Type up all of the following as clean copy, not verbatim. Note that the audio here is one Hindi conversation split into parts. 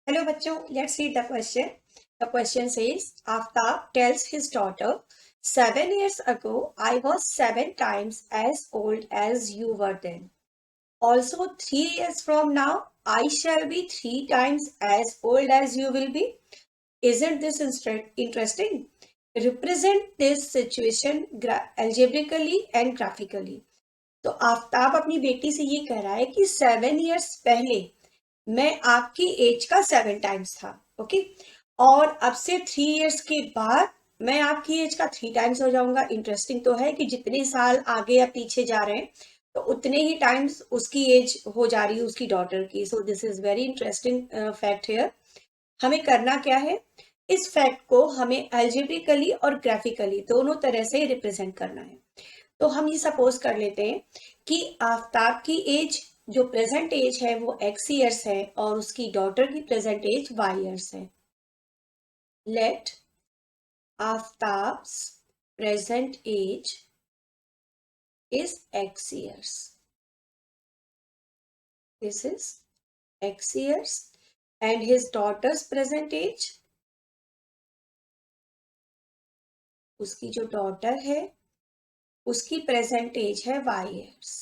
Hello bachcho, let's read the question. The question says, Aftab tells his daughter, 7 years ago, I was 7 times as old as you were then. Also, 3 years from now, I shall be 3 times as old as you will be. Isn't this interesting? Represent this situation algebraically and graphically. तो आफ्ताब अपनी बेटी से ये कह रहा है कि 7 years पहले मैं आपकी एज का 7 टाइम्स था, ओके। और अब से 3 years के बाद मैं आपकी एज का 3 टाइम्स हो जाऊंगा। इंटरेस्टिंग तो है कि जितने साल आगे या पीछे जा रहे हैं तो उतने ही टाइम्स उसकी एज हो जा रही है उसकी डॉटर की। So this is very interesting fact here. हमें करना क्या है, इस फैक्ट को हमें एल्जेब्रिकली और ग्राफिकली दोनों तरह से रिप्रेजेंट करना है। तो हम ये सपोज कर लेते हैं कि आफ्ताब की एज जो प्रेजेंट एज है वो x ईयर्स है और उसकी डॉटर की प्रेजेंट एज y ईयर्स है। Let Aftab's present age is x years. This is x years and his daughter's present age, उसकी जो डॉटर है उसकी प्रेजेंट एज है y years.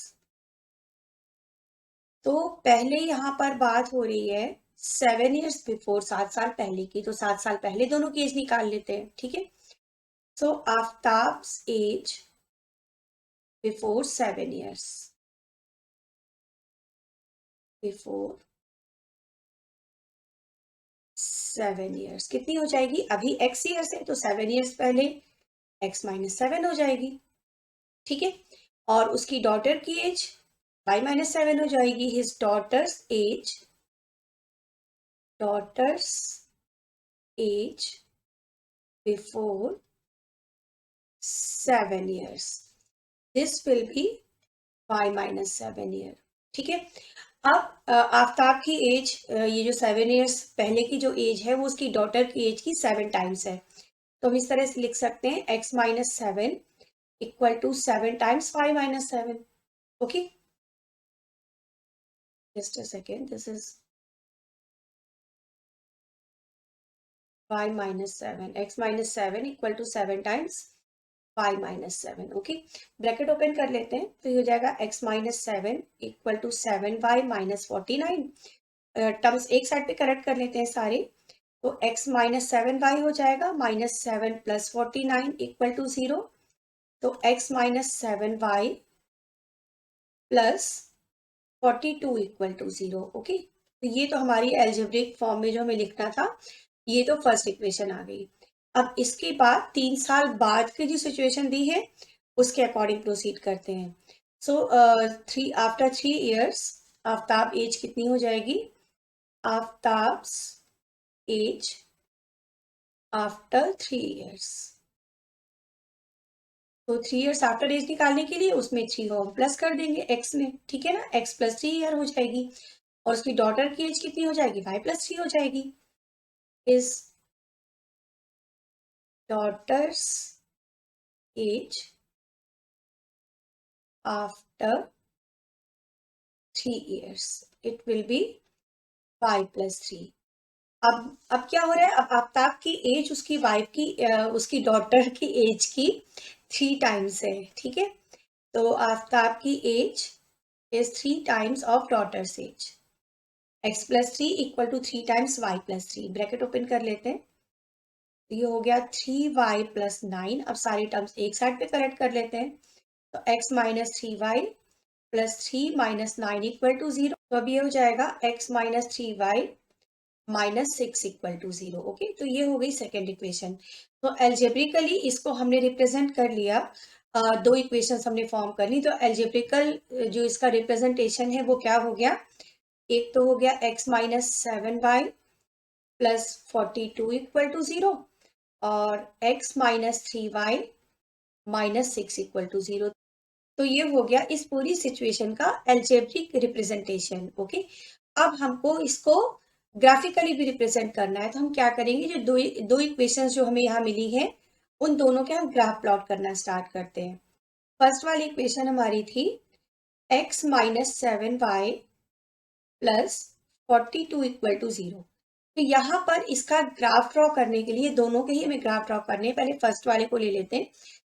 तो पहले यहाँ पर बात हो रही है 7 years बिफोर, 7 साल पहले की। तो 7 साल पहले दोनों की एज निकाल लेते हैं, ठीक है। So Aftab's age before 7 years, before 7 years कितनी हो जाएगी? अभी x ईयर्स है तो 7 years पहले x माइनस 7 हो जाएगी, ठीक है। और उसकी डॉटर की एज y माइनस 7 हो जाएगी। His daughters as before 7 years, this will be y minus 7 year, ठीक है। अब आफ्ताब की एज, ये जो 7 years पहले की जो एज है वो उसकी डॉटर की एज की 7 टाइम्स है। तो हम इस तरह से लिख सकते हैं x minus 7 equal to 7 times y minus 7, okay. Just a second, this is y minus 7, x minus 7 equal to 7 times y minus 7, okay. Bracket open कर लेते हैं तो ये हो जाएगा x minus 7 equal to 7y minus 49। Terms एक साइड पे करेक्ट कर लेते हैं सारे। तो x माइनस 7y हो जाएगा, माइनस 7 प्लस 49 इक्वल टू 0। तो x minus 7y plus 42 equal to 0, okay. तो ये तो हमारी एल्जेब्रिक फॉर्म में जो हमें लिखना था, ये तो फर्स्ट इक्वेशन आ गई। अब इसके बाद 3 साल बाद की जो सिचुएशन दी है उसके अकॉर्डिंग प्रोसीड करते हैं। So after 3 years Aftab age कितनी हो जाएगी? आफ्ताब्स एज आफ्टर 3 years, तो 3 years आफ्टर एज निकालने के लिए उसमें 3 को प्लस कर देंगे x में, ठीक है ना। x प्लस 3 year हो जाएगी और उसकी डॉटर की एज कितनी हो जाएगी? y प्लस 3 हो जाएगी। Is daughters as after 3 years, it will be y plus 3। अब क्या हो रहा है? अब आफ्ताब की एज उसकी वाइफ की उसकी डॉटर की एज की 3 टाइम्स है, ठीक है। तो आफ्ताब की as is 3 times of daughter's age. x plus 3 equal to 3 times y plus 3, bracket open कर लेते हैं। तो ये हो गया 3y plus 9। अब सारी टर्म्स एक साइड पे करेक्ट कर लेते हैं। तो x minus 3y plus 3 minus 9 equal to 0। तो अब ये हो जाएगा x minus 3y minus 6 equal to 0, okay. तो ये हो गई सेकेंड इक्वेशन। तो एल्जेब्रिकली इसको हमने रिप्रेजेंट कर लिया। दो इक्वेशंस हमने फॉर्म कर ली। तो एल्जेब्रिकल जो इसका रिप्रेजेंटेशन है वो क्या हो गया? एक तो हो गया x minus 7y plus 42 equal to 0 और x minus 3y minus 6 equal to 0। तो ये हो गया इस पूरी सिचुएशन का एल्जेब्रिक रिप्रेजेंटेशन, ओके। अब हमको इसको ग्राफिकली भी रिप्रेजेंट करना है। तो हम क्या करेंगे, जो दो इक्वेशंस जो हमें यहाँ मिली है उन दोनों के हम ग्राफ प्लॉट करना स्टार्ट करते हैं। फर्स्ट वाली इक्वेशन हमारी थी x minus 7y plus 42 equal to 0। तो यहाँ पर इसका ग्राफ ड्रॉ करने के लिए, दोनों के ही हमें ग्राफ ड्रॉ करने हैं। पहले फर्स्ट वाले को ले लेते हैं।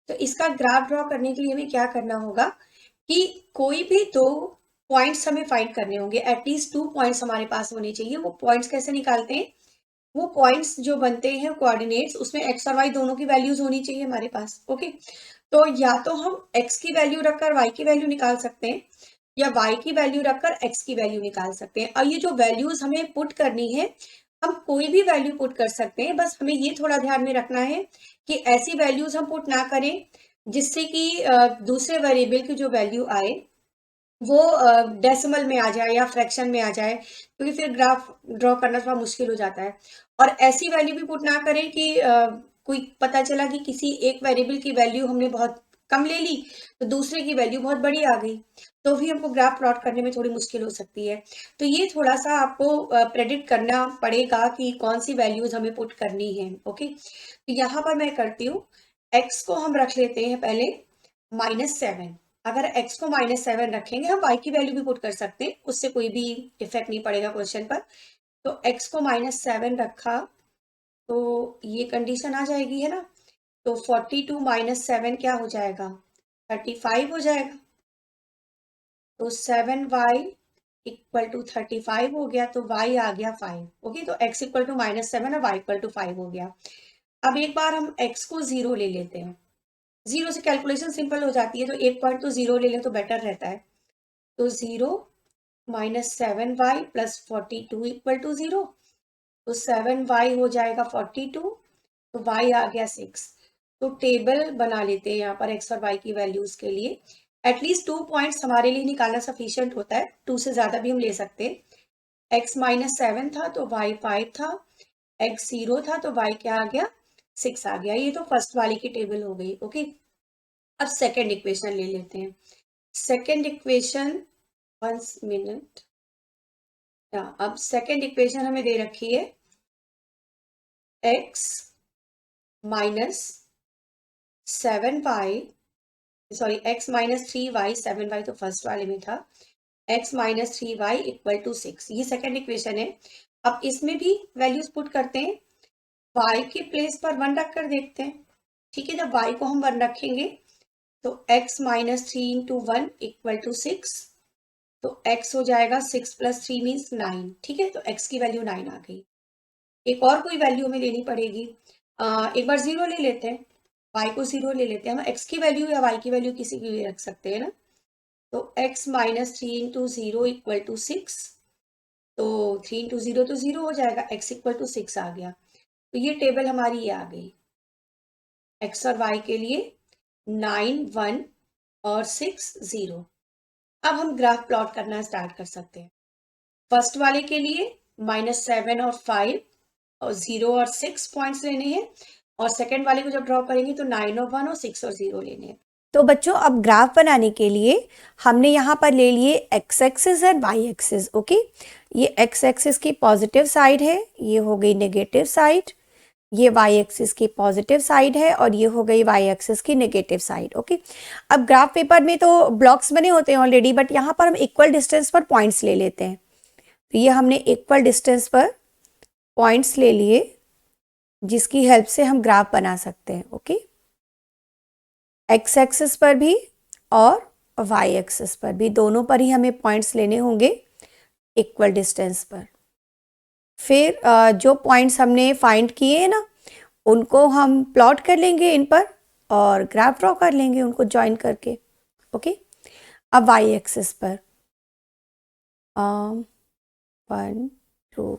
तो इसका ग्राफ ड्रॉ करने के लिए हमें क्या करना होगा कि कोई भी दो पॉइंट्स हमें फाइंड करने होंगे, एटलीस्ट 2 पॉइंट्स हमारे पास होने चाहिए। वो पॉइंट्स कैसे निकालते हैं? वो पॉइंट्स जो बनते हैं कोऑर्डिनेट्स, उसमें एक्स और वाई दोनों की वैल्यूज होनी चाहिए हमारे पास। ओके, तो या तो हम एक्स की वैल्यू रखकर वाई की वैल्यू निकाल सकते हैं, या वाई की वैल्यू रखकर एक्स की वैल्यू निकाल सकते हैं। और ये जो वैल्यूज हमें पुट करनी है, हम कोई भी वैल्यू पुट कर सकते हैं। बस हमें ये थोड़ा ध्यान में रखना है कि ऐसी वैल्यूज हम पुट ना करें जिससे कि दूसरे वेरिएबल की जो वैल्यू आए वो डेसिमल में आ जाए या फ्रैक्शन में आ जाए, क्योंकि फिर ग्राफ ड्रॉ करना थोड़ा मुश्किल हो जाता है। और ऐसी वैल्यू भी पुट ना करें कि कोई पता चला कि किसी एक वेरिएबल की वैल्यू हमने बहुत कम ले ली तो दूसरे की वैल्यू बहुत बड़ी आ गई, तो भी हमको ग्राफ प्लॉट करने में थोड़ी मुश्किल हो सकती है। तो ये थोड़ा सा आपको प्रेडिक्ट करना पड़ेगा कि कौन सी वैल्यूज हमें पुट करनी है। ओके, तो यहाँ पर मैं करती हूँ, एक्स को हम रख लेते हैं पहले -7। अगर x को -7 रखेंगे, हम y की वैल्यू भी पुट कर सकते हैं, उससे कोई भी इफेक्ट नहीं पड़ेगा क्वेश्चन पर। तो x को -7 रखा तो ये कंडीशन आ जाएगी, है ना। तो 42 -7 क्या हो जाएगा? 35 हो जाएगा। तो 7y इक्वल टू 35 हो गया, तो y आ गया 5। ओके, तो x इक्वल टू -7 और y इक्वल टू 5 हो गया। अब एक बार हम x को 0 ले लेते हैं। 0 से कैलकुलेशन सिंपल हो जाती है, तो एक पॉइंट तो 0 ले लें तो बेटर रहता है। तो 0 -7y प्लस 42 इक्वल टू 0, तो 7y हो जाएगा 42, तो y आ गया 6। तो टेबल बना लेते हैं यहाँ पर x और y की वैल्यूज के लिए। एटलीस्ट 2 पॉइंट्स हमारे लिए निकालना सफिशियंट होता है, 2 से ज्यादा भी हम ले सकते हैं। x -7 था तो y 5 था, x 0 था तो y क्या आ गया? 6 आ गया। ये तो फर्स्ट वाले की टेबल हो गई। ओके, अब सेकेंड इक्वेशन ले लेते हैं। Second equation, 1 minute. अब सेकेंड इक्वेशन हमें दे रखी है x -7y, sorry x -3y, 7y तो फर्स्ट वाले में था, x -3y इक्वल टू 6, ये सेकेंड इक्वेशन है। अब इसमें भी वैल्यूज पुट करते हैं, y के प्लेस पर 1 रख कर देखते हैं। ठीक है, जब y को हम 1 रखेंगे तो x -3 इंटू 1 इक्वल टू 6, तो x हो जाएगा 6 + 3 मीन्स 9। ठीक है, तो x की वैल्यू 9 आ गई। एक और कोई वैल्यू हमें लेनी पड़ेगी। एक बार 0 ले लेते हैं, y को 0 ले लेते हैं। हम x की वैल्यू या y की वैल्यू किसी की भी रख सकते हैं ना। तो x -3 इंटू 0 इक्वल टू 6, तो 3 इंटू 0 तो 0 हो जाएगा, x इक्वल टू 6 आ गया। तो ये टेबल हमारी ये आ गई, x और y के लिए 9 1 और 6 0। अब हम ग्राफ प्लॉट करना स्टार्ट कर सकते हैं। फर्स्ट वाले के लिए -7 और 5 और 0 और 6 पॉइंट्स लेने हैं, और सेकंड वाले को जब ड्रॉ करेंगे तो 9 और 1 और 6 और 0 लेने हैं। तो बच्चों अब ग्राफ बनाने के लिए हमने यहाँ पर ले लिए एक्स एक्सिस और वाई एक्सिस। ओके, ये एक्स एक्सिस की पॉजिटिव साइड है, ये हो गई नेगेटिव साइड, ये वाई एक्सिस की पॉजिटिव साइड है, और ये हो गई वाई एक्सिस की नेगेटिव साइड। ओके, अब ग्राफ पेपर में तो ब्लॉक्स बने होते हैं ऑलरेडी, बट यहाँ पर हम इक्वल डिस्टेंस पर पॉइंट्स ले लेते हैं। तो ये हमने इक्वल डिस्टेंस पर पॉइंट्स ले लिए, जिसकी हेल्प से हम ग्राफ बना सकते हैं। ओके, एक्स एक्सिस पर भी और वाई एक्सिस पर भी, दोनों पर ही हमें पॉइंट्स लेने होंगे इक्वल डिस्टेंस पर। फिर जो पॉइंट्स हमने फाइंड किए हैं ना, उनको हम प्लॉट कर लेंगे इन पर और ग्राफ ड्रॉ कर लेंगे उनको ज्वाइन करके। ओके, अब वाई एक्सिस पर 1 2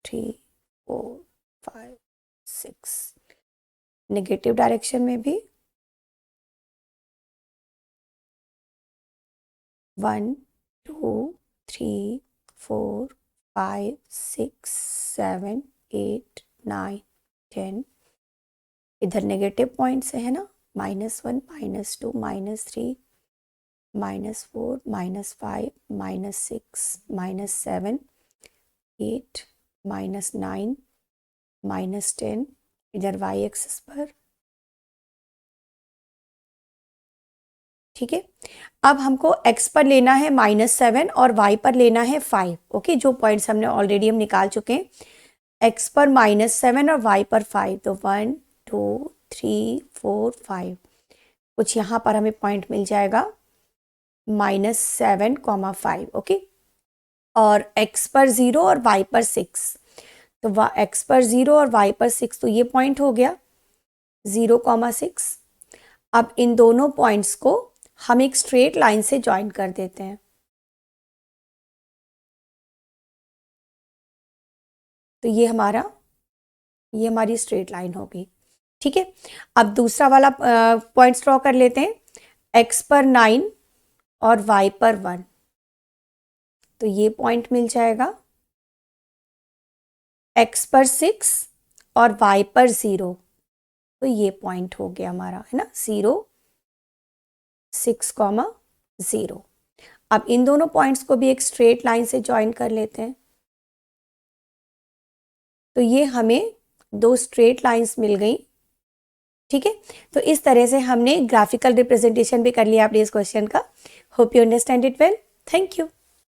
3 4 5 6, नेगेटिव डायरेक्शन में भी 1 2 3 4 5 6 7 8 9 10, इधर नेगेटिव पॉइंट्स है ना, -1 -2 -3 -4 -5 -6 -7 8 -9 -10, इधर वाई एक्सिस पर। ठीक है, अब हमको x पर लेना है -7 और y पर लेना है 5। ओके, जो पॉइंट्स हमने ऑलरेडी हम निकाल चुके हैं, x पर -7 और y पर 5, तो 1 2 3 4 5, कुछ यहाँ पर हमें पॉइंट मिल जाएगा -7, 5, ओके। और x पर 0 और y पर 6, तो x पर 0 और y पर 6, तो ये पॉइंट हो गया 0,6। अब इन दोनों पॉइंट्स को हम एक स्ट्रेट लाइन से ज्वाइन कर देते हैं, तो ये हमारी स्ट्रेट लाइन हो गई, ठीक है। अब दूसरा वाला पॉइंट्स ड्रॉ कर लेते हैं, x पर 9 और y पर 1, तो ये पॉइंट मिल जाएगा। x पर 6 और y पर 0, तो ये पॉइंट हो गया हमारा, है ना, 0 6, 0। अब इन दोनों पॉइंट्स को भी एक स्ट्रेट लाइन से ज्वाइन कर लेते हैं, तो ये हमें 2 स्ट्रेट लाइंस मिल गई, ठीक है। तो इस तरह से हमने ग्राफिकल रिप्रेजेंटेशन भी कर लिया अपने इस क्वेश्चन का। Hope you understand it well. Thank you.